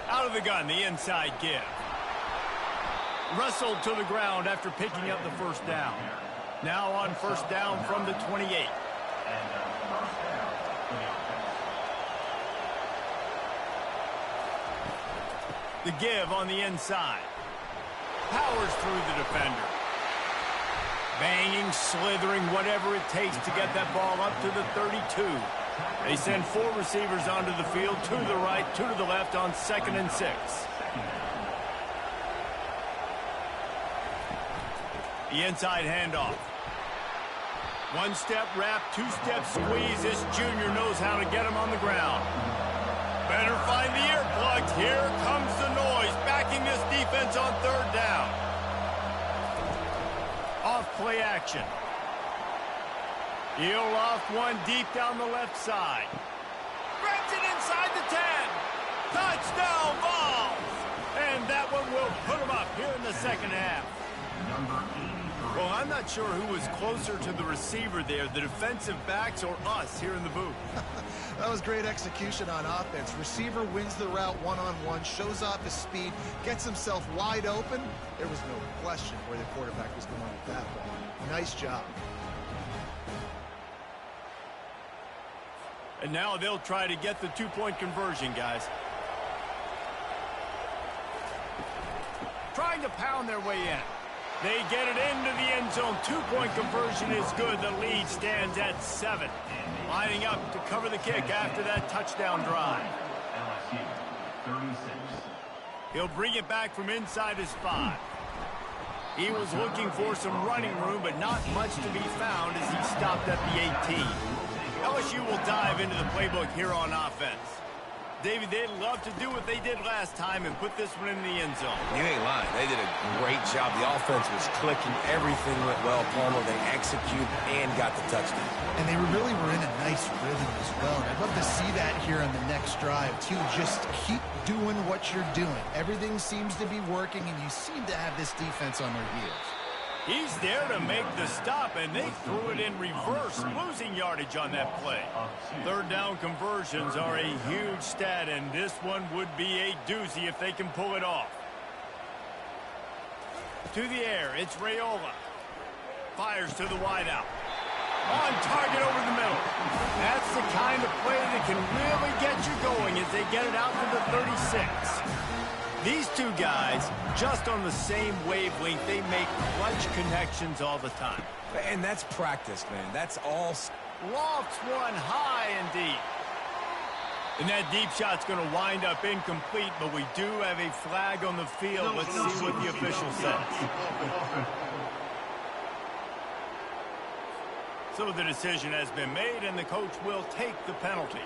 Out of the gun, the inside give. Wrestled to the ground after picking up the first down. Now on first down from the 28. The give on the inside. Powers through the defender. Banging, slithering, whatever it takes to get that ball up to the 32. They send 4 receivers onto the field, 2 to the right, 2 to the left on 2nd and 6. The inside handoff. 1-step wrap, 2-step squeeze. This junior knows how to get him on the ground. Better find the earplugs. Here comes the noise, backing this defense on 3rd down. Off play action. He'll loft one deep down the left side. Grabs it inside the 10. Touchdown, Vols! And that one will put him up here in the second half. Well, I'm not sure who was closer to the receiver there, the defensive backs or us here in the booth. That was great execution on offense. Receiver wins the route one-on-one, shows off his speed, gets himself wide open. There was no question where the quarterback was going with that ball. Nice job. And now they'll try to get the 2-point conversion, guys. Trying to pound their way in. They get it into the end zone. 2-point conversion is good. The lead stands at 7. Lining up to cover the kick after that touchdown drive. He'll bring it back from inside his 5. He was looking for some running room, but not much to be found as he stopped at the 18. LSU will dive into the playbook here on offense. David, they'd love to do what they did last time and put this one in the end zone. You ain't lying. They did a great job. The offense was clicking. Everything went well. Palmer, they executed and got the touchdown. And they really were in a nice rhythm as well. And I'd love to see that here on the next drive, too. Just keep doing what you're doing. Everything seems to be working, and you seem to have this defense on their heels. He's there to make the stop, and they threw it in reverse, losing yardage on that play. 3rd down conversions are a huge stat, and this one would be a doozy if they can pull it off. To the air, it's Raiola. Fires to the wideout. On target over the middle. That's the kind of play that can really get you going as they get it out to the 36. These two guys, just on the same wavelength, they make clutch connections all the time. And that's practice, man. That's all. Lofts one high and deep. And that deep shot's going to wind up incomplete, but we do have a flag on the field. Let's see what the official says. So the decision has been made, and the coach will take the penalty.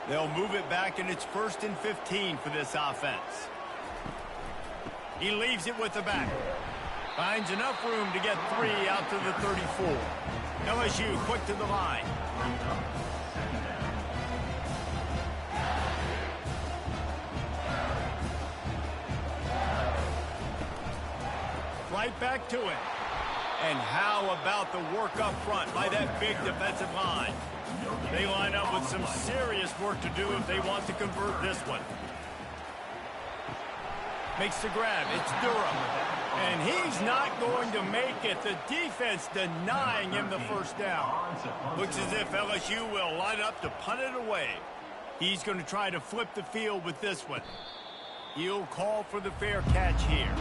They'll move it back, and it's 1st and 15 for this offense. He leaves it with the back. Finds enough room to get 3 out to the 34. LSU quick to the line. right back to it. And how about the work up front by that big defensive line? They line up with some serious work to do if they want to convert this one. Makes the grab. It's Durham. And he's not going to make it. The defense denying him the first down. Looks as if LSU will line up to punt it away. He's going to try to flip the field with this one. He'll call for the fair catch here.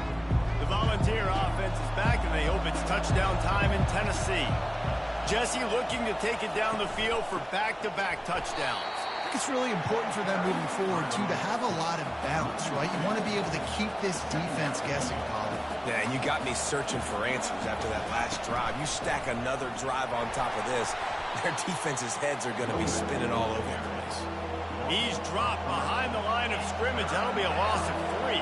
The Volunteer offense is back, and they hope it's touchdown time in Tennessee. Jesse looking to take it down the field for back-to-back touchdowns. I think it's really important for them moving forward, too, to have a lot of bounce, right? You want to be able to keep this defense guessing, Colin. Yeah, and you got me searching for answers after that last drive. You stack another drive on top of this, their defense's heads are going to be spinning all over the place. He's dropped behind the line of scrimmage. That'll be a loss of 3.